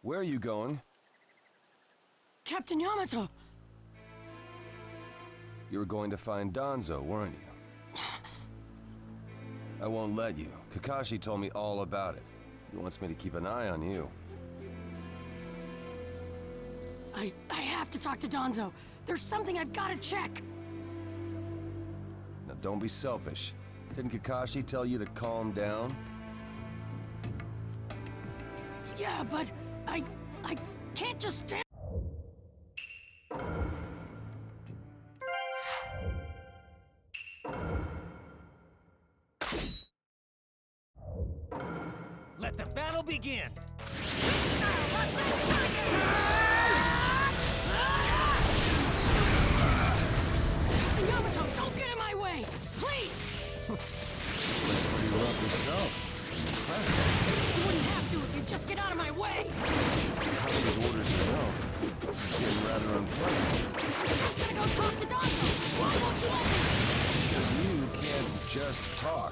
Where are you going? Captain Yamato! You were going to find Danzo, weren't you? I won't let you. Kakashi told me all about it. He wants me to keep an eye on you. I have to talk to Danzo. There's something I've got to check. Now don't be selfish. Didn't Kakashi tell you to calm down? Yeah, but I can't just stand. Let the battle begin! Yamato, don't get in my way! Please! Pretty rough yourself. You wouldn't have to if you'd just get out of my way! Kakashi's orders are no. This is getting rather unpleasant. I'm just gonna go talk to Danzo! Why won't you open? Because you can't just talk.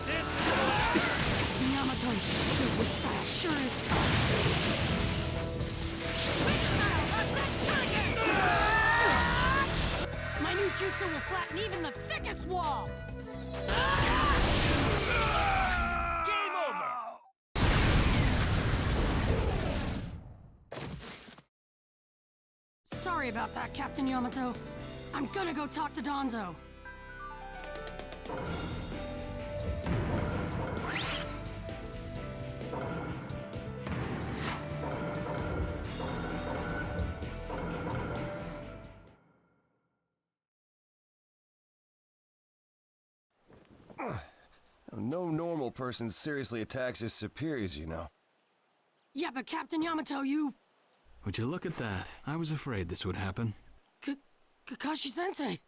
This Yamato, your wit style sure is tough. My new jutsu will flatten even the thickest wall! game over! Sorry about that, Captain Yamato. I'm gonna go talk to Danzo. No normal person seriously attacks his superiors, you know. Yeah, but Captain Yamato, you... Would you look at that? I was afraid this would happen. Kakashi-sensei.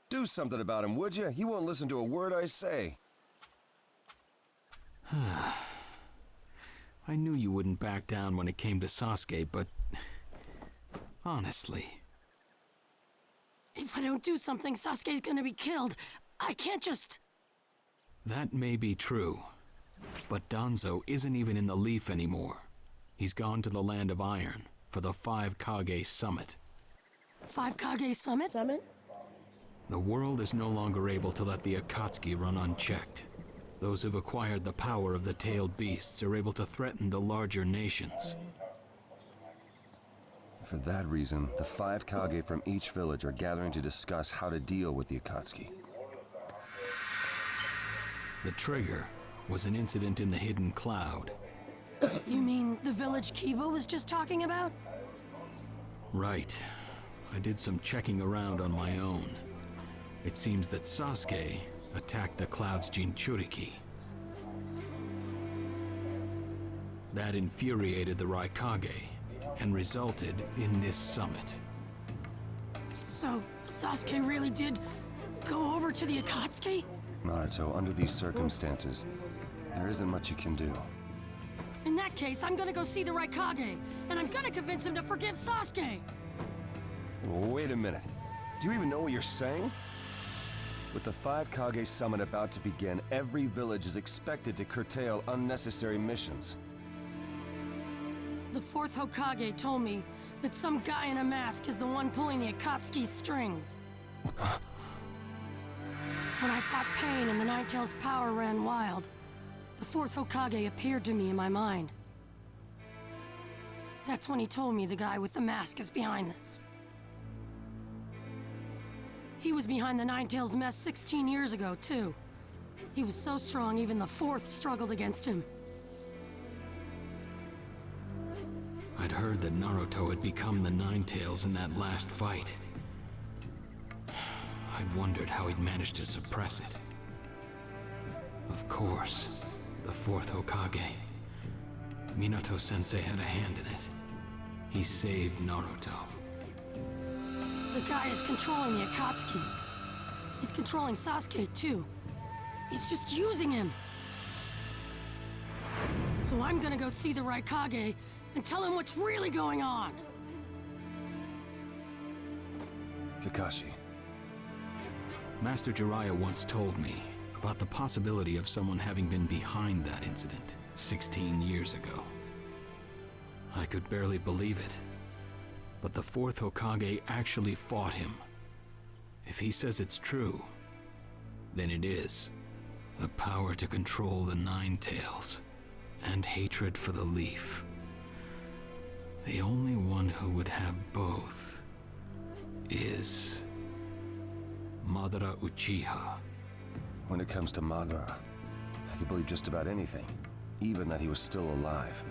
Do something about him, would you? He won't listen to a word I say. I knew you wouldn't back down when it came to Sasuke, but... honestly... If I don't do something, Sasuke's gonna be killed. I can't just... That may be true, but Danzo isn't even in the Leaf anymore. He's gone to the Land of Iron for the 5 Kage Summit. 5 Kage Summit? The world is no longer able to let the Akatsuki run unchecked. Those who've acquired the power of the tailed beasts are able to threaten the larger nations. For that reason, the 5 Kage from each village are gathering to discuss how to deal with the Akatsuki. The trigger was an incident in the Hidden Cloud. You mean the village Kiba was just talking about? Right. I did some checking around on my own. It seems that Sasuke attacked the Cloud's Jinchuriki. That infuriated the Raikage and resulted in this summit. So, Sasuke really did go over to the Akatsuki? Naruto, under these circumstances, there isn't much you can do. In that case, I'm gonna go see the Raikage, and I'm gonna convince him to forgive Sasuke! Wait a minute. Do you even know what you're saying? With the 5 Kage Summit about to begin, every village is expected to curtail unnecessary missions. The 4th Hokage told me that some guy in a mask is the one pulling the Akatsuki's strings. When I fought Pain and the Ninetales' power ran wild, the 4th Hokage appeared to me in my mind. That's when he told me the guy with the mask is behind this. He was behind the Ninetales' mess 16 years ago, too. He was so strong, even the 4th struggled against him. I'd heard that Naruto had become the Ninetales in that last fight. I'd wondered how he'd managed to suppress it. Of course, the 4th Hokage. Minato-sensei had a hand in it. He saved Naruto. The guy is controlling the Akatsuki. He's controlling Sasuke, too. He's just using him. So I'm gonna go see the Raikage and tell him what's really going on. Kakashi. Master Jiraiya once told me about the possibility of someone having been behind that incident 16 years ago. I could barely believe it. But the fourth Hokage actually fought him. If he says it's true, then it is. The power to control the Nine Tails, and hatred for the Leaf. The only one who would have both is Madara Uchiha. When it comes to Madara, I could believe just about anything, even that he was still alive.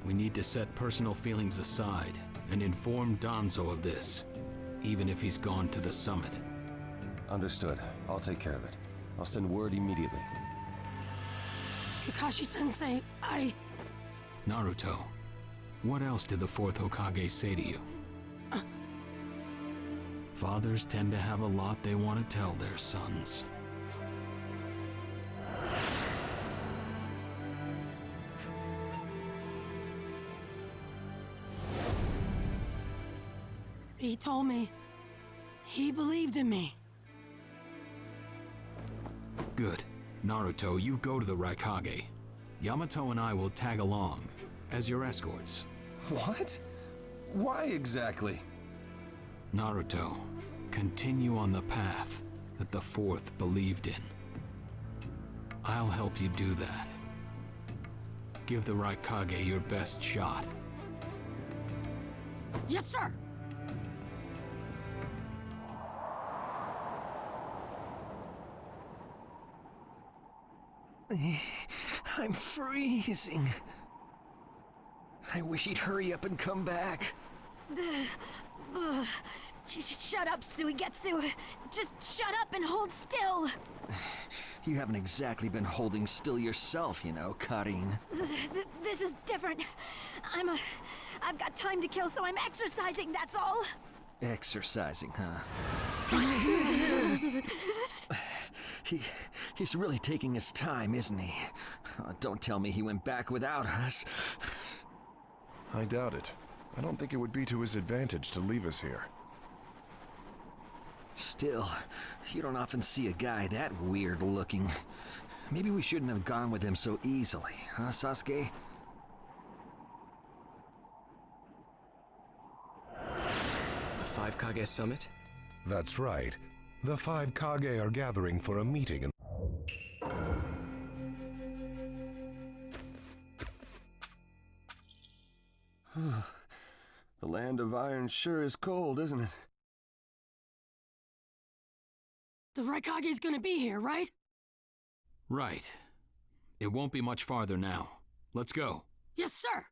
We need to set personal feelings aside and inform Danzo of this, even if he's gone to the summit. Understood. I'll take care of it. I'll send word immediately. Kakashi-sensei, Naruto, what else did the fourth Hokage say to you? Fathers tend to have a lot they want to tell their sons. He told me he believed in me. Good. Naruto, you go to the Raikage. Yamato and I will tag along as your escorts. What? Why exactly? Naruto, continue on the path that the fourth believed in. I'll help you do that. Give the Raikage your best shot. Yes, sir! I'm freezing. I wish he'd hurry up and come back. Shut up, Suigetsu. Just shut up and hold still. You haven't exactly been holding still yourself, you know, Karin. This is different. I've got time to kill, so I'm exercising, that's all. Exercising, huh? He's really taking his time, isn't he? Don't tell me he went back without us. I doubt it. I don't think it would be to his advantage to leave us here. Still, you don't often see a guy that weird looking. Maybe we shouldn't have gone with him so easily, huh, Sasuke? The Five Kage Summit? That's right. The five Kage are gathering for a meeting in... The land of iron sure is cold, isn't it? The Raikage's gonna be here, right? Right. It won't be much farther now. Let's go. Yes, sir!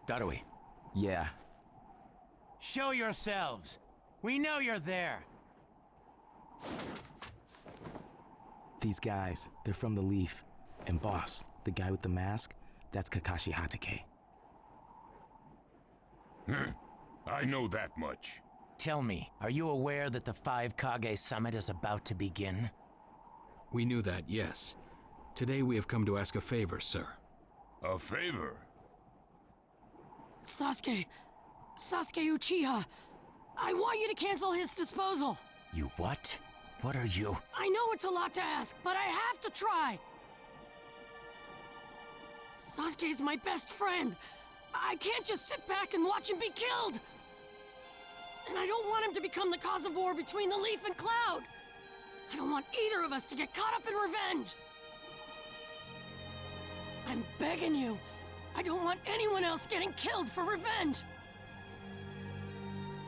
Darui. Yeah. Show yourselves. We know you're there. These guys, they're from the Leaf. And boss, the guy with the mask, that's Kakashi Hatake. I know that much. Tell me, are you aware that the Five Kage Summit is about to begin? We knew that, yes. Today we have come to ask a favor, sir. A favor? Sasuke Uchiha, I want you to cancel his disposal. You what? What are you? I know it's a lot to ask, but I have to try. Sasuke's my best friend. I can't just sit back and watch him be killed. And I don't want him to become the cause of war between the Leaf and Cloud. I don't want either of us to get caught up in revenge. I'm begging you. I don't want anyone else getting killed for revenge.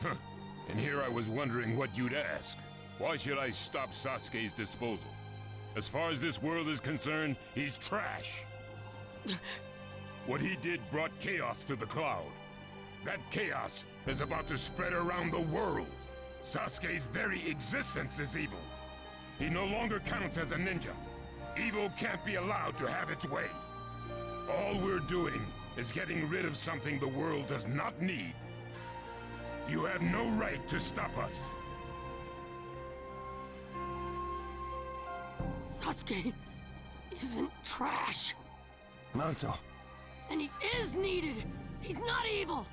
Huh. And here I was wondering what you'd ask. Why should I stop Sasuke's disposal? As far as this world is concerned, he's trash. What he did brought chaos to the Cloud. That chaos is about to spread around the world. Sasuke's very existence is evil. He no longer counts as a ninja. Evil can't be allowed to have its way. All we're doing is getting rid of something the world does not need. You have no right to stop us. Sasuke isn't trash. Naruto. And he is needed. He's not evil.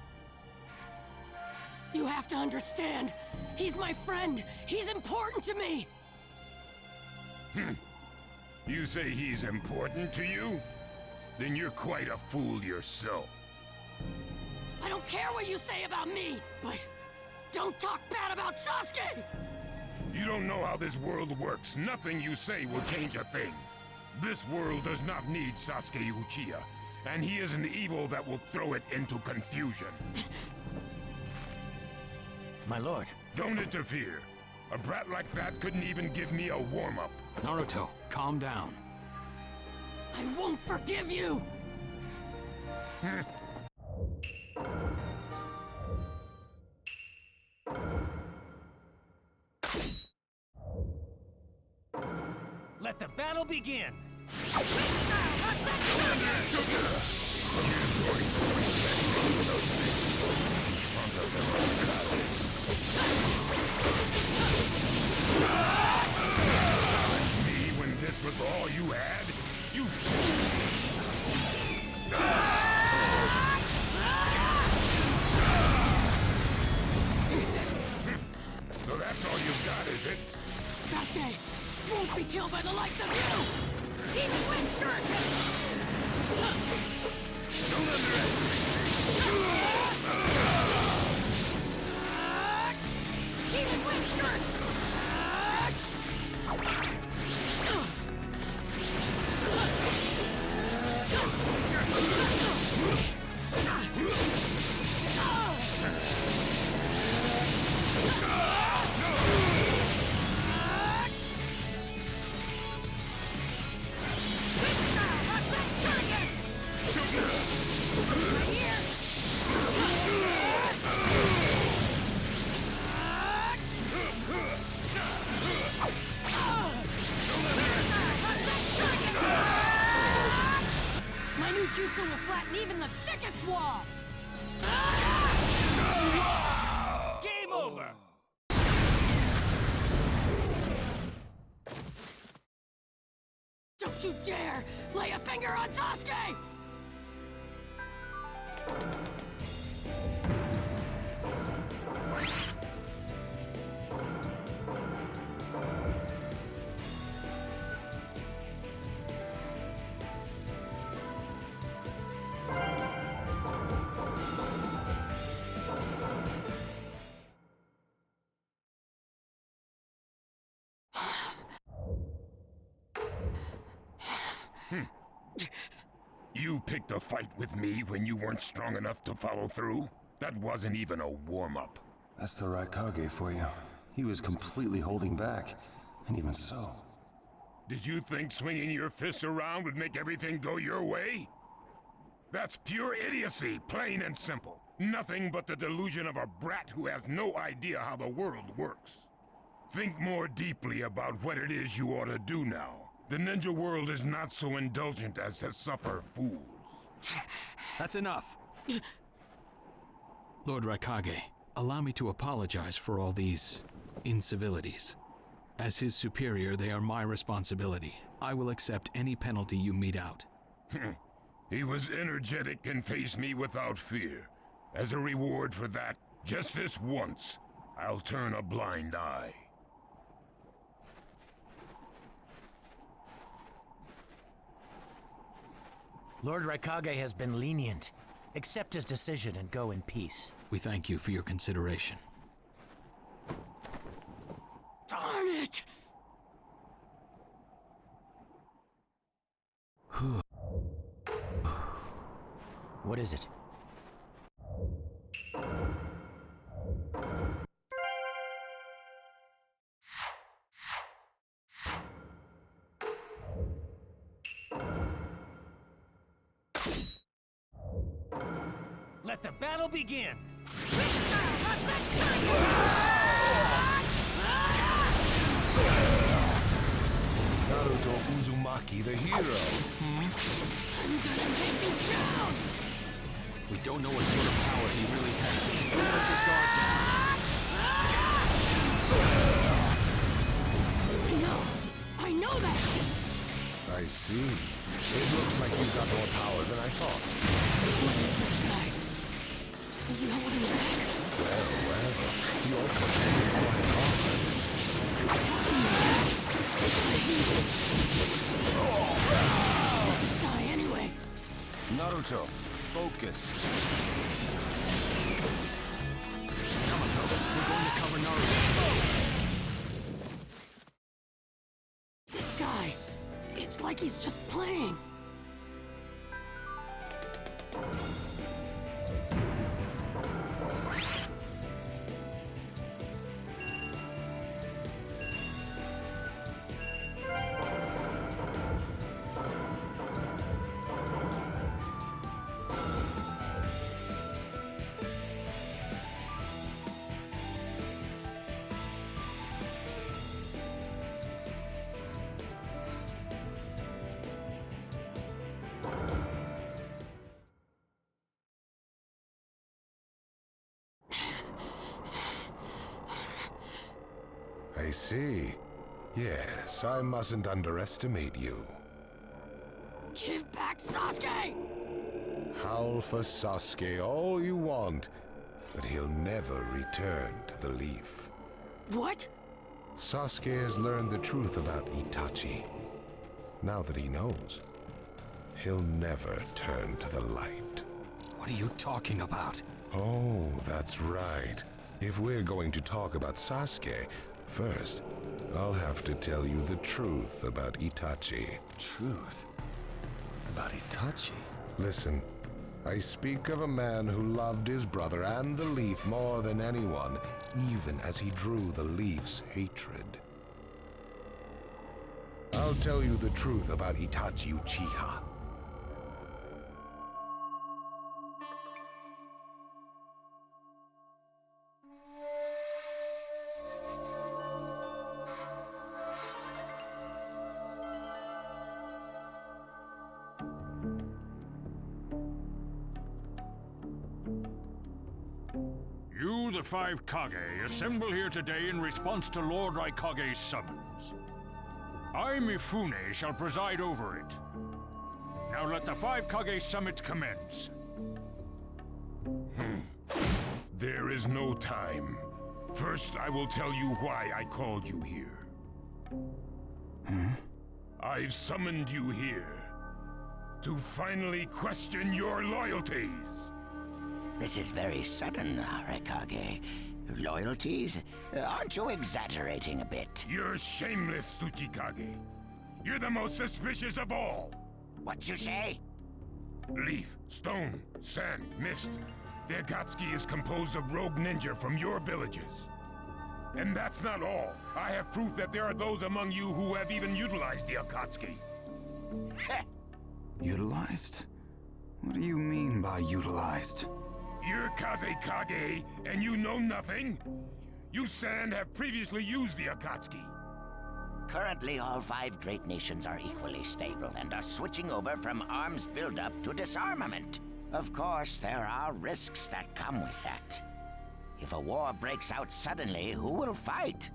You have to understand. He's my friend. He's important to me. You say he's important to you? Then you're quite a fool yourself. I don't care what you say about me, but don't talk bad about Sasuke! You don't know how this world works. Nothing you say will change a thing. This world does not need Sasuke Uchiha, and he is an evil that will throw it into confusion. My lord. Don't interfere. A brat like that couldn't even give me a warm-up. Naruto, calm down. I won't forgive you! Let the battle begin! Me when this was all you had? You So that's all you've got, is it? Sasuke won't be killed by the likes of you! Even when Don't underestimate Even when my new jutsu will flatten even the thickest wall! Game over! Don't you dare lay a finger on Sasuke! You picked a fight with me when you weren't strong enough to follow through? That wasn't even a warm-up. That's the Raikage for you. He was completely holding back. And even so... Did you think swinging your fists around would make everything go your way? That's pure idiocy, plain and simple. Nothing but the delusion of a brat who has no idea how the world works. Think more deeply about what it is you ought to do now. The ninja world is not so indulgent as to suffer fools. That's enough. Lord Raikage, allow me to apologize for all these incivilities. As his superior, they are my responsibility. I will accept any penalty you mete out. He was energetic and faced me without fear. As a reward for that, just this once, I'll turn a blind eye. Lord Raikage has been lenient. Accept his decision and go in peace. We thank you for your consideration. Darn it! What is it? Let the battle begin! Naruto Uzumaki the hero? I'm gonna take you down! We don't know what sort of power he really has. Don't let your guard down. I know that! I see. It looks like you've got more power than I thought. What is this guy? Is he holding back? Well, you're pushing me quite hard. Who's this guy anyway? Naruto, focus. Yamato, we're going to cover Naruto. This guy, it's like he's just playing. I see. Yes, I mustn't underestimate you. Give back Sasuke! Howl for Sasuke all you want, but he'll never return to the Leaf. What? Sasuke has learned the truth about Itachi. Now that he knows, he'll never turn to the light. What are you talking about? Oh, that's right. If we're going to talk about Sasuke, first, I'll have to tell you the truth about Itachi. Truth? About Itachi? Listen, I speak of a man who loved his brother and the Leaf more than anyone, even as he drew the Leaf's hatred. I'll tell you the truth about Itachi Uchiha. You, the five Kage, assemble here today in response to Lord Raikage's summons. I, Mifune, shall preside over it. Now let the five Kage summit commence. There is no time. First, I will tell you why I called you here. I've summoned you here to finally question your loyalties. This is very sudden, Raikage. Loyalties? Aren't you exaggerating a bit? You're shameless, Tsuchikage. You're the most suspicious of all. What you say? Leaf, stone, sand, mist. The Akatsuki is composed of rogue ninja from your villages. And that's not all. I have proof that there are those among you who have even utilized the Akatsuki. Utilized? What do you mean by utilized? You're Kazekage, and you know nothing? You Sand have previously used the Akatsuki. Currently, all five great nations are equally stable and are switching over from arms buildup to disarmament. Of course, there are risks that come with that. If a war breaks out suddenly, who will fight?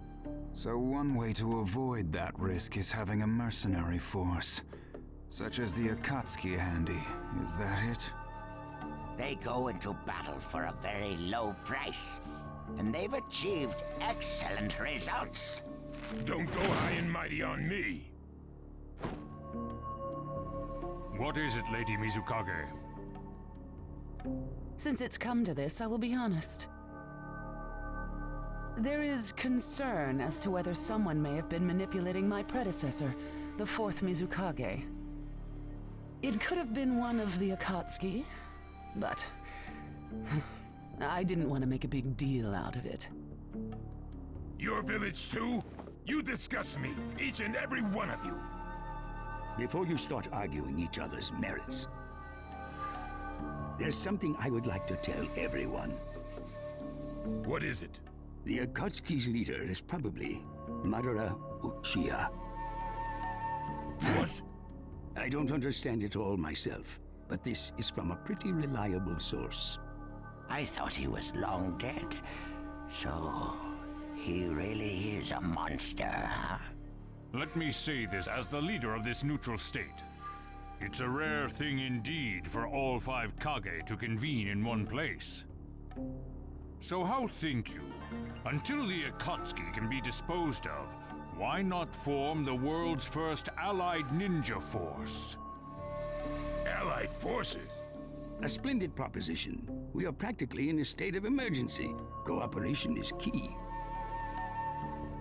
So one way to avoid that risk is having a mercenary force, such as the Akatsuki handy. Is that it? They go into battle for a very low price, and they've achieved excellent results. Don't go high and mighty on me. What is it, Lady Mizukage? Since it's come to this, I will be honest. There is concern as to whether someone may have been manipulating my predecessor, the fourth Mizukage. It could have been one of the Akatsuki, but I didn't want to make a big deal out of it. Your village too? You disgust me, each and every one of you. Before you start arguing each other's merits, there's something I would like to tell everyone. What is it? The Akatsuki's leader is probably Madara Uchiha. What? I don't understand it all myself, but this is from a pretty reliable source. I thought he was long dead. So, he really is a monster, huh? Let me say this as the leader of this neutral state. It's a rare thing indeed for all 5 Kage to convene in one place. So how think you, until the Akatsuki can be disposed of, why not form the world's first allied ninja force? Allied forces? A splendid proposition. We are practically in a state of emergency. Cooperation is key.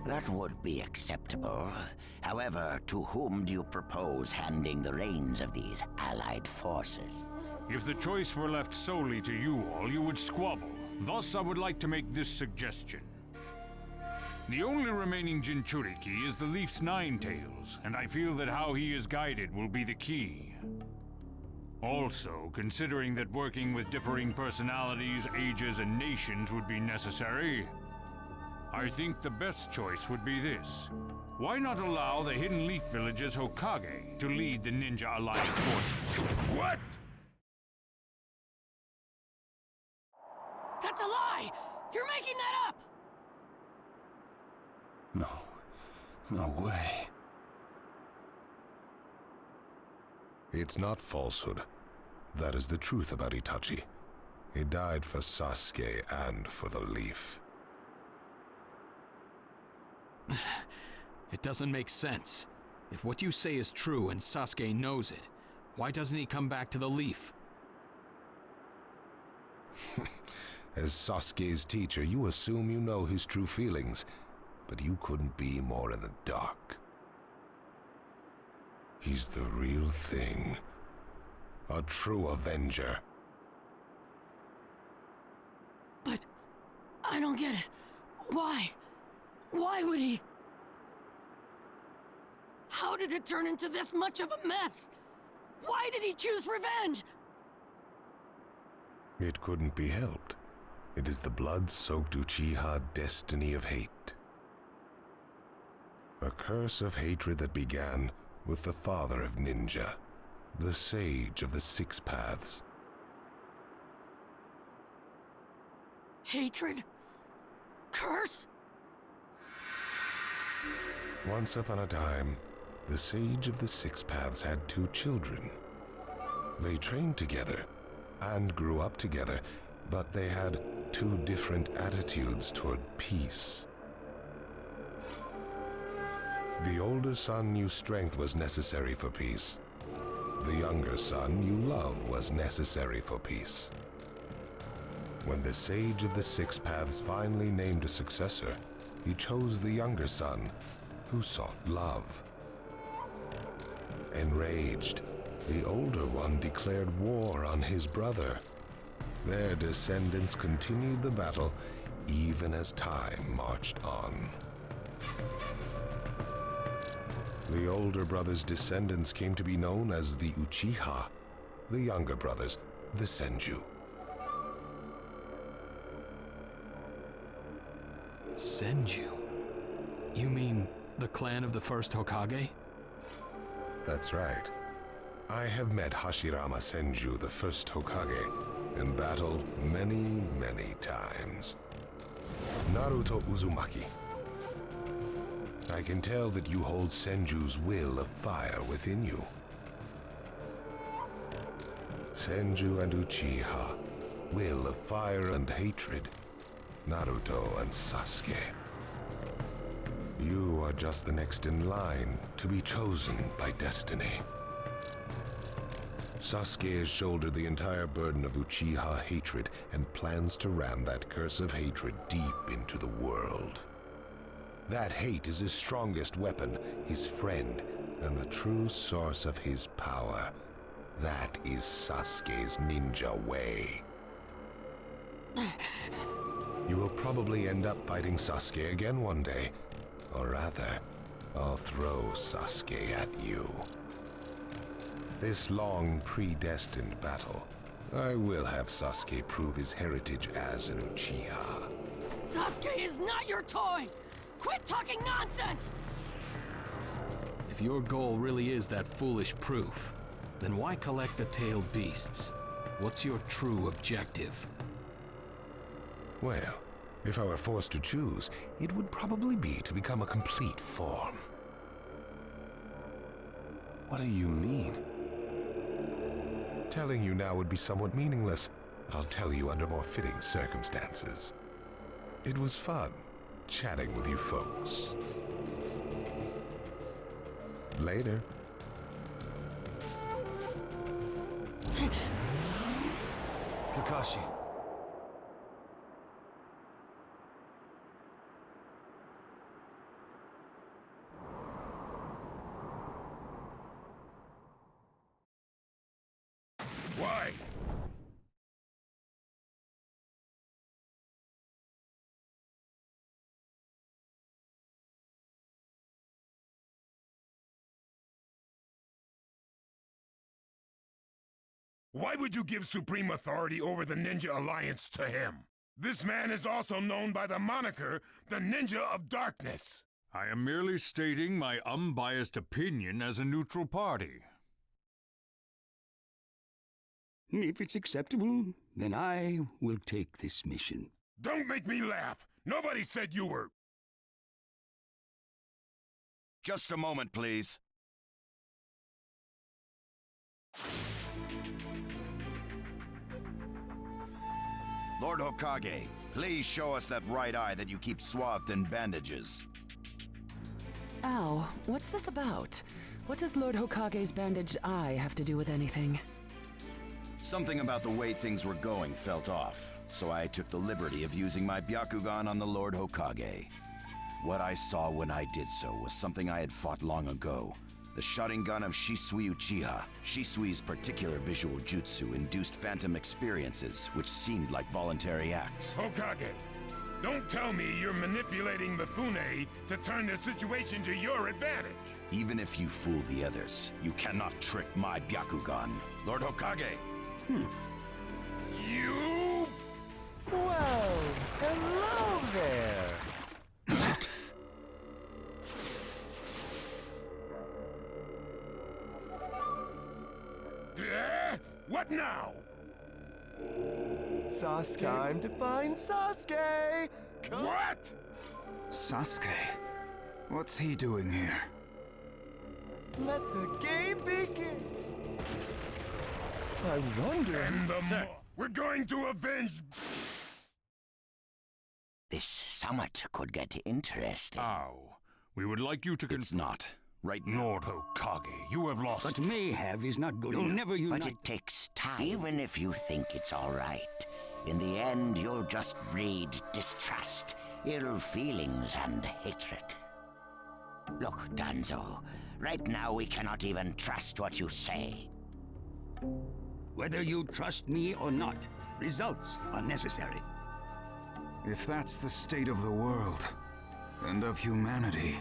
That would be acceptable. However, to whom do you propose handing the reins of these allied forces? If the choice were left solely to you all, you would squabble. Thus, I would like to make this suggestion. The only remaining Jinchuriki is the Leaf's 9 tails, and I feel that how he is guided will be the key. Also, considering that working with differing personalities, ages, and nations would be necessary, I think the best choice would be this. Why not allow the Hidden Leaf Village's Hokage to lead the Ninja Alliance forces? What? That's a lie! You're making that up! No way. It's not falsehood. That is the truth about Itachi. He died for Sasuke and for the Leaf. It doesn't make sense. If what you say is true and Sasuke knows it, why doesn't he come back to the Leaf? As Sasuke's teacher, you assume you know his true feelings, but you couldn't be more in the dark. He's the real thing. A true Avenger. But I don't get it. Why? Why would he? How did it turn into this much of a mess? Why did he choose revenge? It couldn't be helped. It is the blood-soaked Uchiha destiny of hate. A curse of hatred that began with the father of ninja, the sage of the 6 paths. Hatred? Curse? Once upon a time, the sage of the 6 paths had 2 children. They trained together and grew up together, but they had 2 different attitudes toward peace. The older son knew strength was necessary for peace. The younger son knew love was necessary for peace. When the sage of the 6 paths finally named a successor, he chose the younger son, who sought love. Enraged, the older one declared war on his brother. Their descendants continued the battle even as time marched on. The older brother's descendants came to be known as the Uchiha, the younger brothers, the Senju. Senju? You mean the clan of the first Hokage? That's right. I have met Hashirama Senju, the first Hokage, and battled many, many times. Naruto Uzumaki. I can tell that you hold Senju's will of fire within you. Senju and Uchiha, will of fire and hatred. Naruto and Sasuke. You are just the next in line to be chosen by destiny. Sasuke has shouldered the entire burden of Uchiha hatred and plans to ram that curse of hatred deep into the world. That hate is his strongest weapon, his friend, and the true source of his power. That is Sasuke's ninja way. You will probably end up fighting Sasuke again one day. Or rather, I'll throw Sasuke at you. This long, predestined battle, I will have Sasuke prove his heritage as an Uchiha. Sasuke is not your toy! Quit talking nonsense! If your goal really is that foolish proof, then why collect the tailed beasts? What's your true objective? Well, if I were forced to choose, it would probably be to become a complete form. What do you mean? Telling you now would be somewhat meaningless. I'll tell you under more fitting circumstances. It was fun chatting with you folks. Later. Kakashi. Why? Why would you give supreme authority over the Ninja Alliance to him? This man is also known by the moniker, the Ninja of Darkness. I am merely stating my unbiased opinion as a neutral party. If it's acceptable, then I will take this mission. Don't make me laugh! Nobody said you were... Just a moment, please. Lord Hokage, please show us that right eye that you keep swathed in bandages. Ow, what's this about? What does Lord Hokage's bandaged eye have to do with anything? Something about the way things were going felt off, so I took the liberty of using my Byakugan on the Lord Hokage. What I saw when I did so was something I had fought long ago. The Sharingan of Shisui Uchiha. Shisui's particular visual jutsu induced phantom experiences, which seemed like voluntary acts. Hokage, don't tell me you're manipulating Mifune to turn the situation to your advantage. Even if you fool the others, you cannot trick my Byakugan. Lord Hokage! You... Well, hello there! What now? Time to find Sasuke! What? Sasuke? What's he doing here? Let the game begin! I wonder... And the we're going to avenge... This summit could get interesting. Ow. We would like you to It's not. Right now. Lord Hokage, you have lost... But may have is not good. You'll never unite... But it takes time. Even if you think it's all right, in the end, you'll just breed distrust, ill feelings, and hatred. Look, Danzo, right now we cannot even trust what you say. Whether you trust me or not, results are necessary. If that's the state of the world, and of humanity,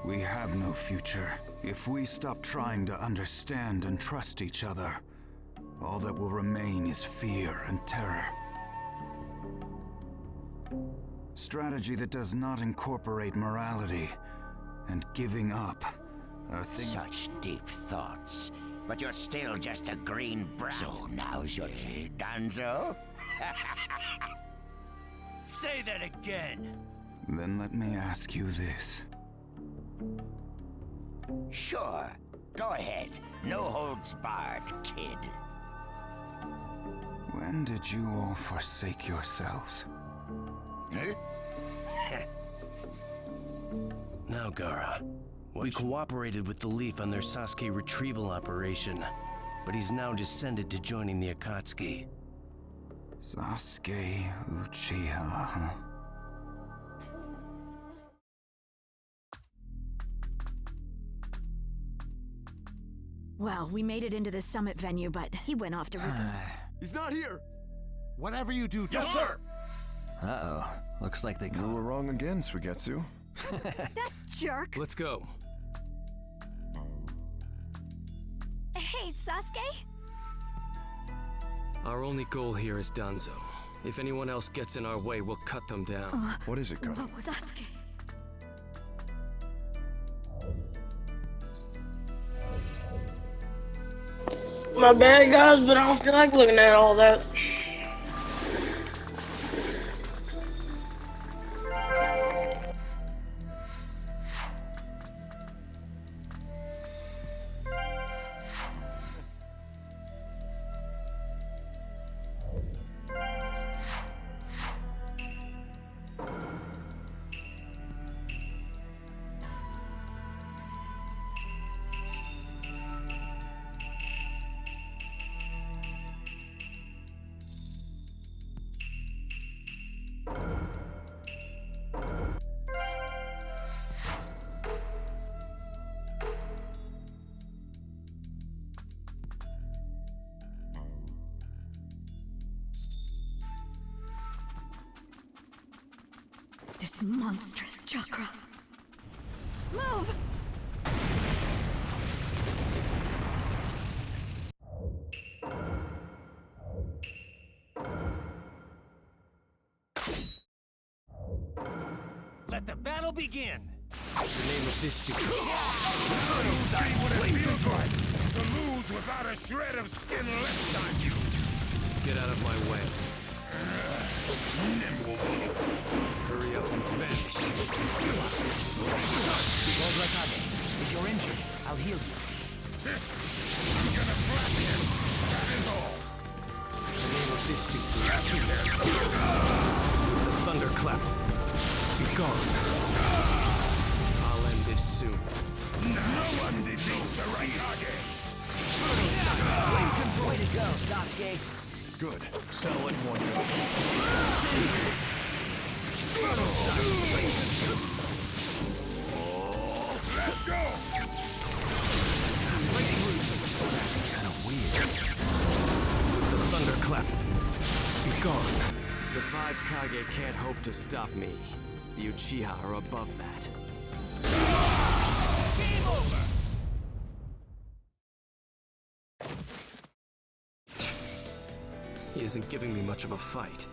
we have no future. If we stop trying to understand and trust each other, all that will remain is fear and terror. Strategy that does not incorporate morality and giving up are things... Such deep thoughts. But you're still just a green brat. So now's your turn, Danzo. Say that again! Then let me ask you this. Sure. Go ahead. No holds barred, kid. When did you all forsake yourselves? Now, Gaara. We cooperated with the Leaf on their Sasuke retrieval operation, but he's now descended to joining the Akatsuki. Sasuke Uchiha, huh? Well, we made it into the summit venue, but he went off to... He's not here! Whatever you do, Yes, sir! Uh-oh. Looks like they You were wrong again, Suigetsu. That jerk! Let's go. Hey, Sasuke? Our only goal here is Danzo. If anyone else gets in our way, we'll cut them down. What is it, Gaara? Sasuke. My bad, guys, but I don't feel like looking at all that. This monstrous chakra. Move! Let the battle begin! The name of this dude. See what it feels like to lose without a shred of skin left on you. Get out of my way. Nimble. Hurry up and vanish. Lord Raikage, if you're injured, I'll heal you. You're gonna flap him. That is all. The name of this jutsu is Thunderclap. Be gone. I'll end this soon. No one defeats the Raikage. Flame control. Way to go, Sasuke. Good. Settle it one day. Let's go! That's kind of weird. The Thunderclap. Be gone. The 5 Kage can't hope to stop me. The Uchiha are above that. Game over! He isn't giving me much of a fight.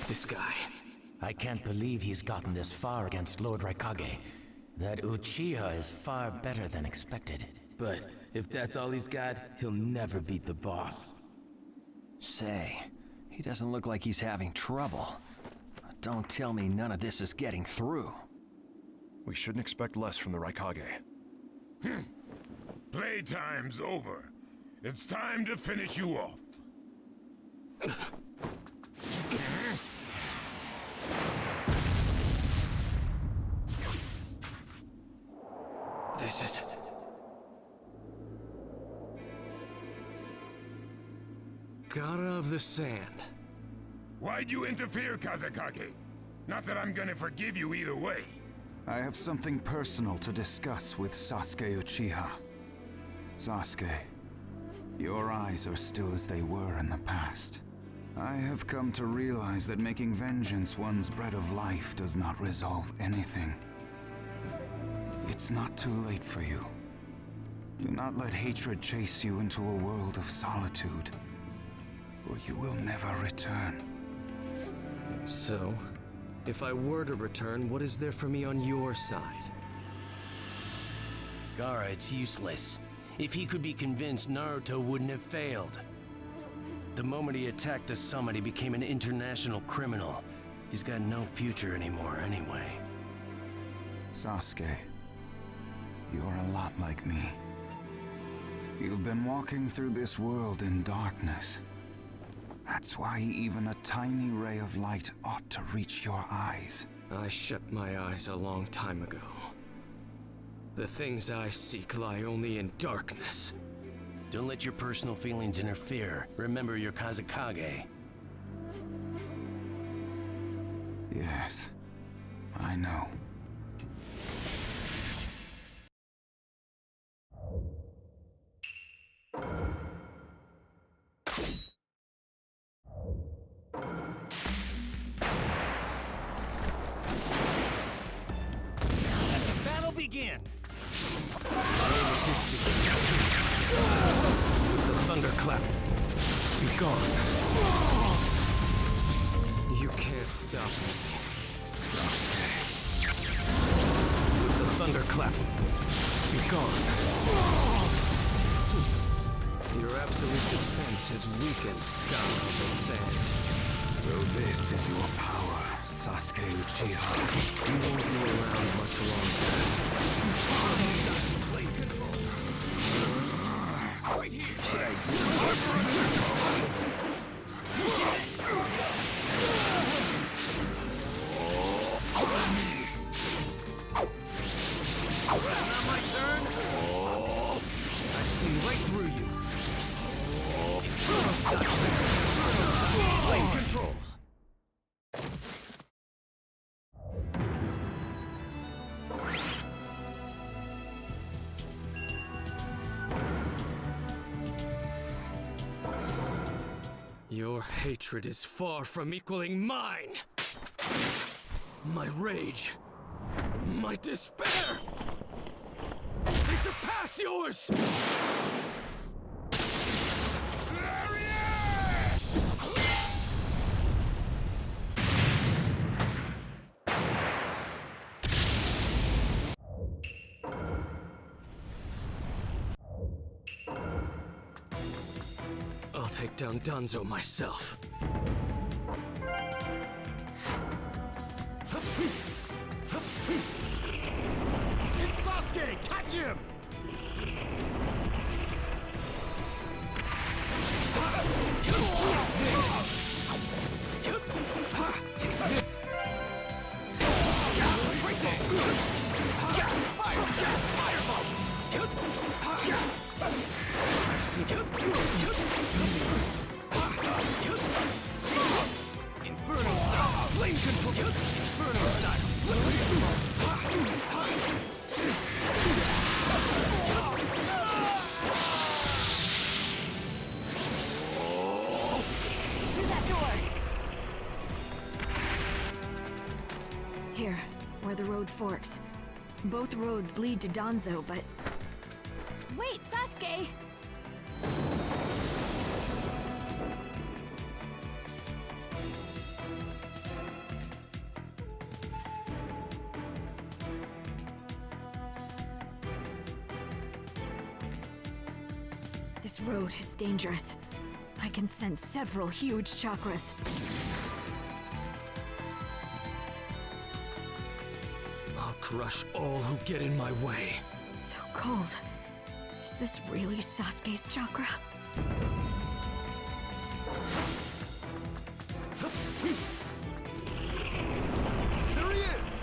This guy. I can't believe he's gotten this far against Lord Raikage. That Uchiha is far better than expected. But if that's all he's got, he'll never beat the boss. Say, he doesn't look like he's having trouble. Don't tell me none of this is getting through. We shouldn't expect less from the Raikage. Playtime's over. It's time to finish you off. This is... Gara of the Sand. Why'd you interfere, Kazekage? Not that I'm gonna forgive you either way. I have something personal to discuss with Sasuke Uchiha. Sasuke, your eyes are still as they were in the past. I have come to realize that making vengeance one's bread of life does not resolve anything. It's not too late for you. Do not let hatred chase you into a world of solitude, or you will never return. So, if I were to return, what is there for me on your side? Gara, it's useless. If he could be convinced, Naruto wouldn't have failed. The moment he attacked the summit, he became an international criminal. He's got no future anymore anyway. Sasuke, you're a lot like me. You've been walking through this world in darkness. That's why even a tiny ray of light ought to reach your eyes. I shut my eyes a long time ago. The things I seek lie only in darkness. Don't let your personal feelings interfere. Remember your Kazekage. Yes, I know. begin! With the thunderclap, be gone. You can't stop me. With the thunderclap, be gone. Your absolute defense is weakened down on the sand. So this is your power, Sasuke Uchiha. You won't be around much longer. Too far this time. Blade control. Right here. Should I do Now my turn. I've seen right through you. Stop. Blade control. Your hatred is far from equaling mine. My rage, my despair, they surpass yours! I'll take down Danzo myself. It's Sasuke! Catch him! Inferno style, flame control. Inferno style. Through that door! Here, where the road forks. Both roads lead to Danzo, but... Wait, Sasuke! This road is dangerous. I can sense several huge chakras. I'll crush all who get in my way. So cold. Is this really Sasuke's chakra? There he is!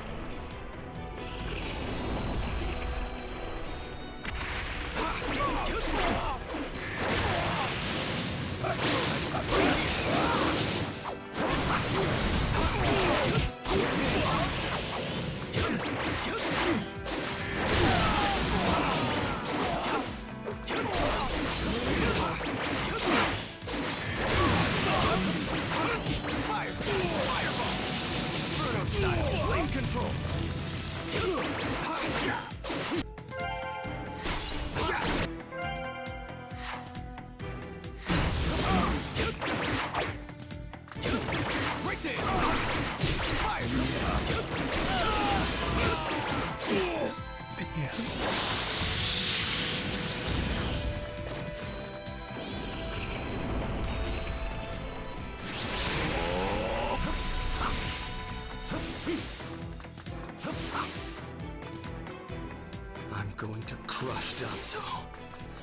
I'm going to crush Danzo.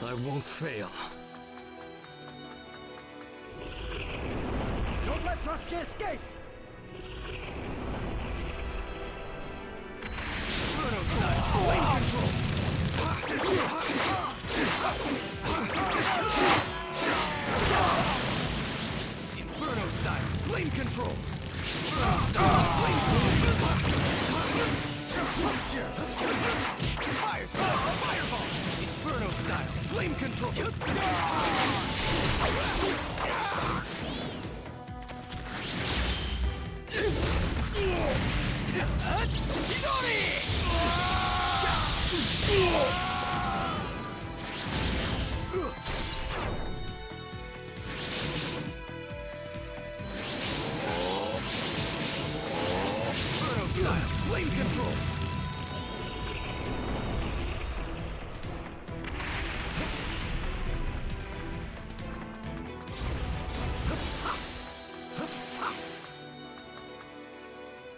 I won't fail. Don't let Sasuke escape! Inferno style, flame control. Inferno style, flame control. Inferno style, flame Fire style, fireball. Inferno style, flame control. Chidori! style, flame control!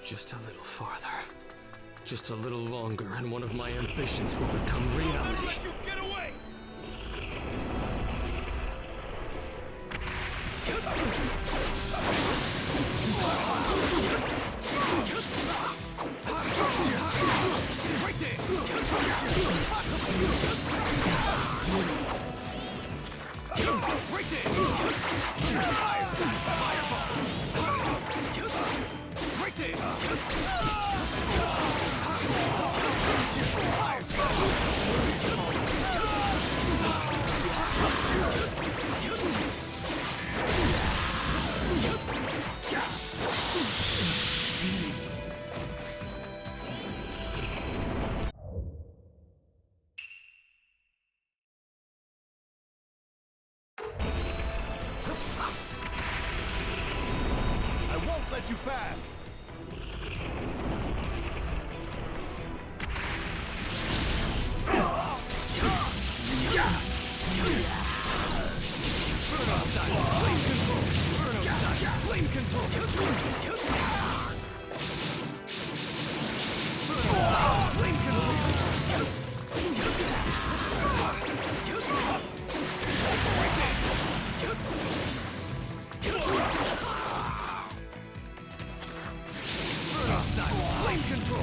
Just a little farther. Just a little longer, and one of my ambitions will become reality. Let you get away! Right there! Right there! Fire style, fireball! Right there! Fire style! I won't let you pass! Burnout style, flame control! Burnout style, flame control! Burnout style, flame control! Burnout style, flame control!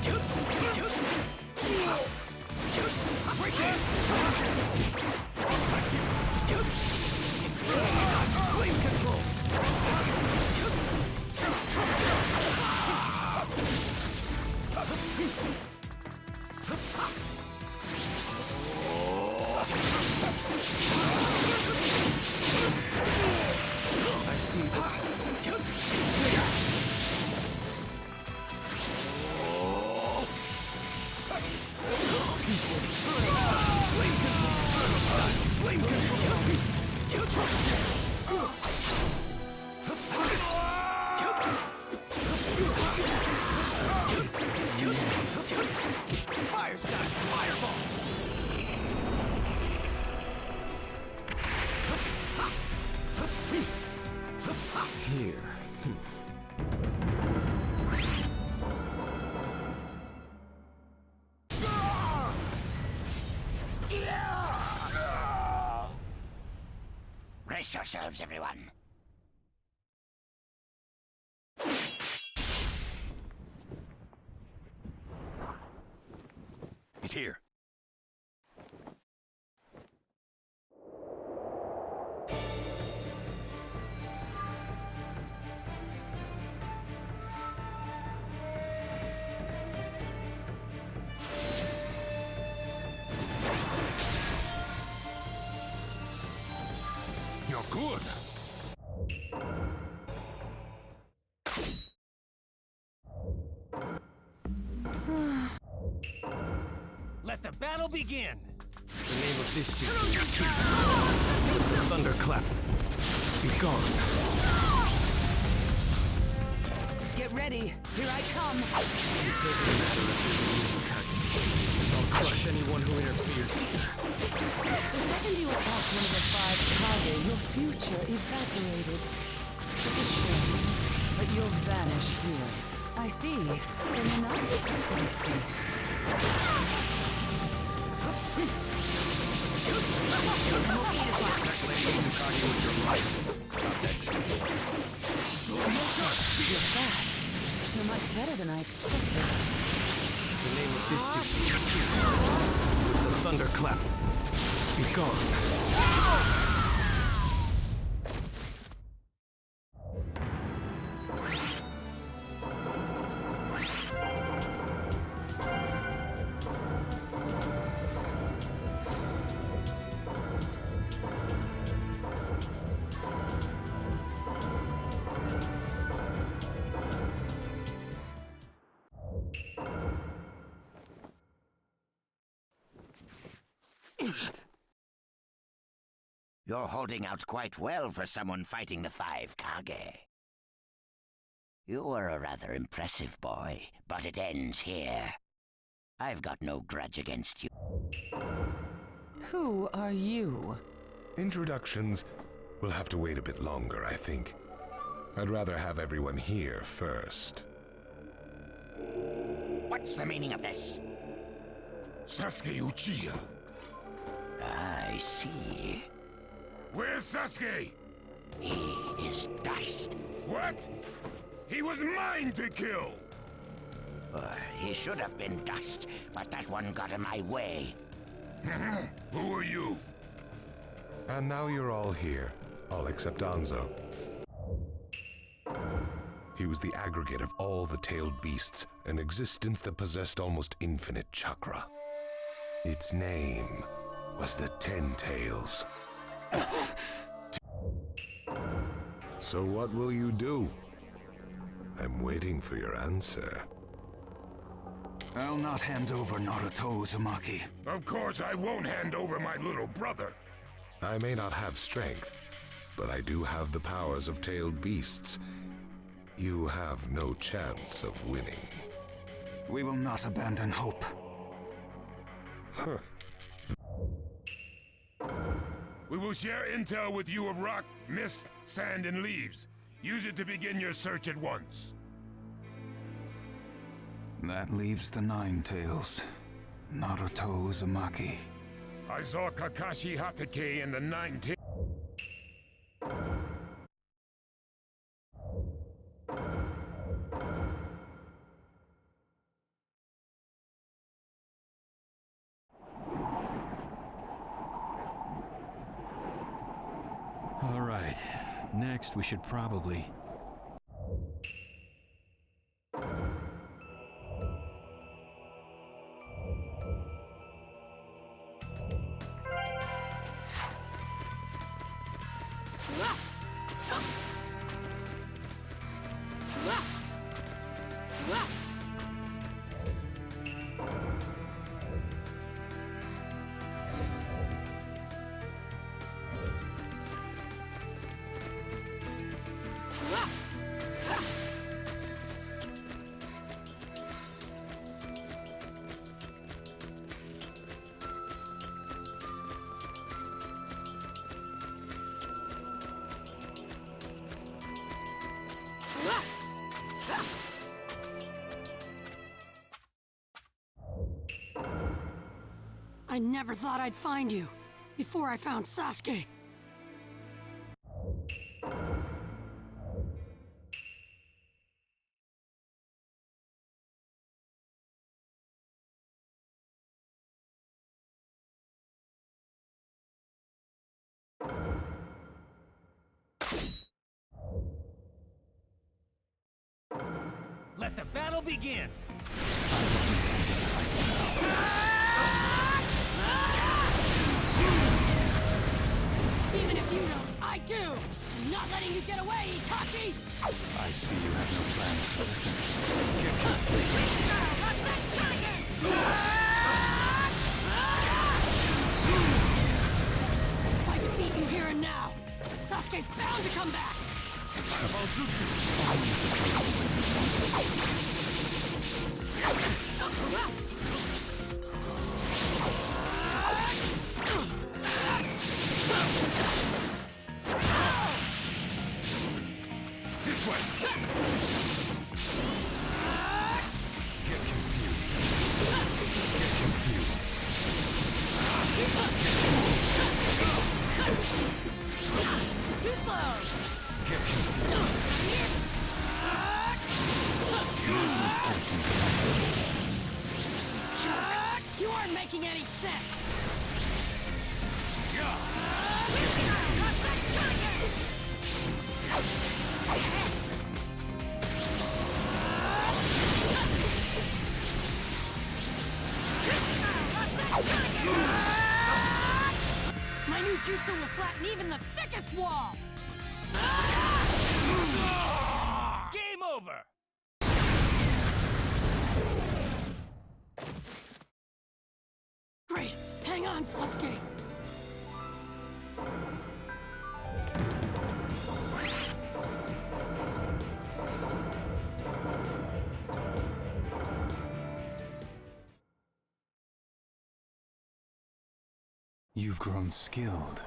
Right there! Flame control! I've seen that. Flame control! Flame control! Fire style, fireball! Here. Brace yourselves, everyone. He's here. You're good. Let the battle begin! The name of this jutsu. The thunderclap. Be gone. Get ready. Here I come. It doesn't matter if you're the Mizukage. I'll crush anyone who interferes. The second you attacked one of the 5 Kage, your future evaporated. It's a shame, but you'll vanish here. I see. So you're not just a pretty face. Protect Lady Mizukage with your life. Got that trouble. You're fast. You're much better than I expected. The name of this jutsu. The thunderclap. Be gone. You're holding out quite well for someone fighting the 5 Kage. You were a rather impressive boy, but it ends here. I've got no grudge against you. Who are you? Introductions will have to wait a bit longer, I think. I'd rather have everyone here first. What's the meaning of this? Sasuke Uchiha. I see. Where's Sasuke? He is dust. What? He was mine to kill! He should have been dust, but that one got in my way. Who are you? And now you're all here, all except Danzo. He was the aggregate of all the tailed beasts, an existence that possessed almost infinite chakra. Its name was the Ten Tails. So what will you do? I'm waiting for your answer. I'll not hand over Naruto Uzumaki. Of course I won't hand over my little brother. I may not have strength, but I do have the powers of tailed beasts. You have no chance of winning. We will not abandon hope. Huh. We will share intel with you of rock, mist, sand, and leaves. Use it to begin your search at once. That leaves the Nine Tails. Naruto Uzumaki. I saw Kakashi Hatake in the Nine Tails. All right. Next, we should probably... I never thought I'd find you before I found Sasuke. Let the battle begin! Even if you don't, I do! I'm not letting you get away, Itachi! I see you have no plans to listen. Get confused. If I defeat you here and now, Sasuke's bound to come back! Fireball Jutsu! This way! Get confused. Get confused. Too slow! Get confused. Jerk! You aren't making any sense! My new jutsu will flatten even the thickest wall! Game over! Great! Hang on, Sasuke! You've grown skilled.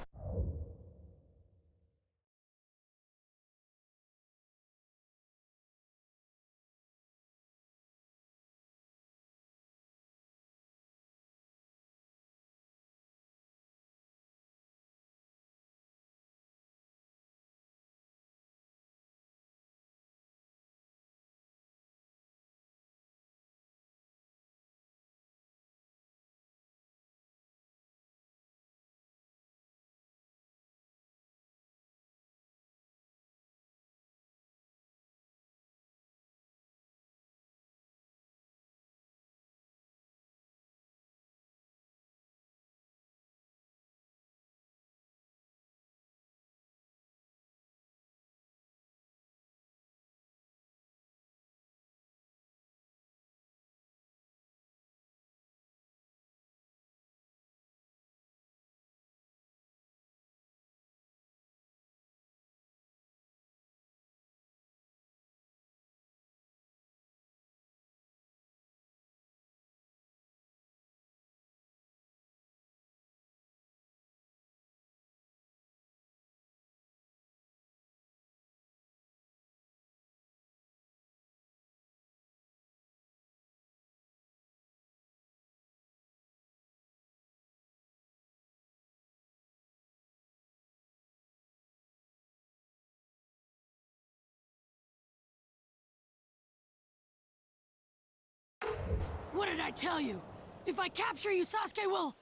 What did I tell you? If I capture you, Sasuke will...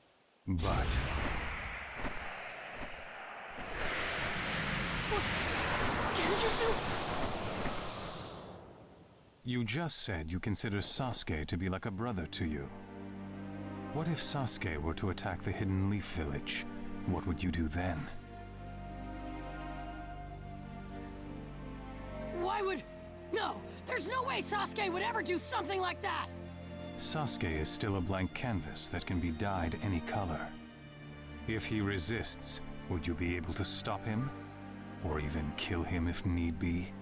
But... Genjutsu? You just said you consider Sasuke to be like a brother to you. What if Sasuke were to attack the Hidden Leaf Village? What would you do then? Why would... No, there's no way Sasuke would ever do something like that! Sasuke is still a blank canvas that can be dyed any color. If he resists, would you be able to stop him? Or even kill him if need be?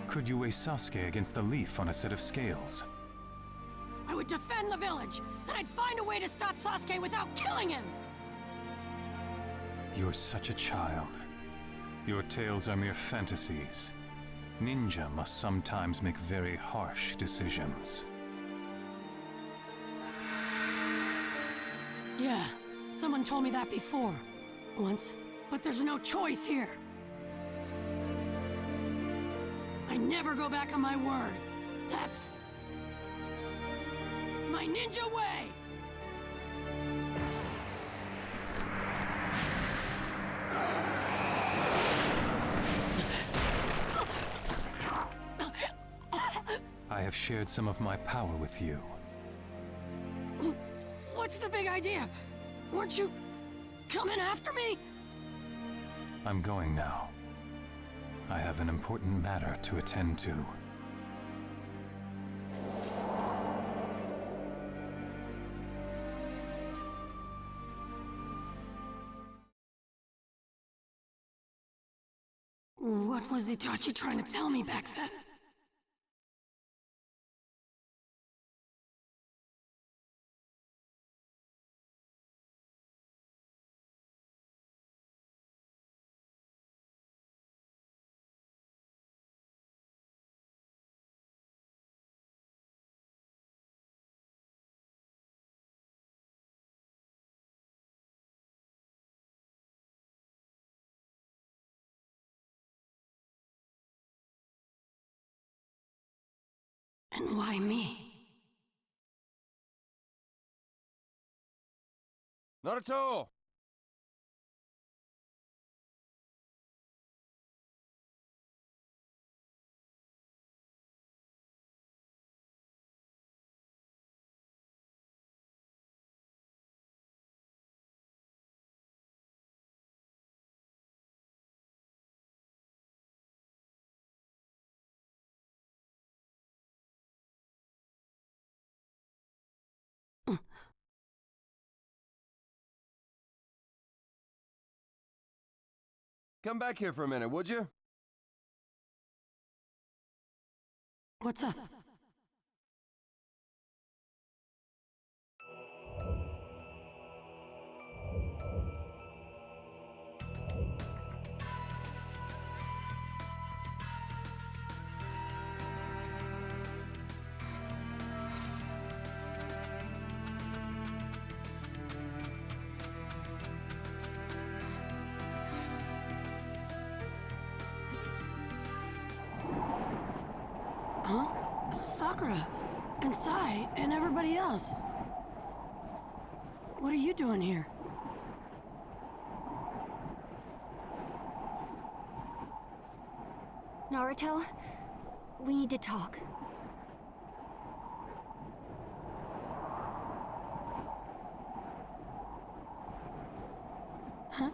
Could you weigh Sasuke against the leaf on a set of scales? I would defend the village, and I'd find a way to stop Sasuke without killing him! You're such a child. Your tales are mere fantasies. Ninja must sometimes make very harsh decisions. Yeah, someone told me that before. Once. But there's no choice here. I never go back on my word. That's... my ninja way! I have shared some of my power with you. What's the big idea? Weren't you coming after me? I'm going now. I have an important matter to attend to. What was Itachi trying to tell me back then? And why me? Naruto! Come back here for a minute, would you? What's up? Huh? Sakura, and Sai, and everybody else. What are you doing here? Naruto, we need to talk. Huh?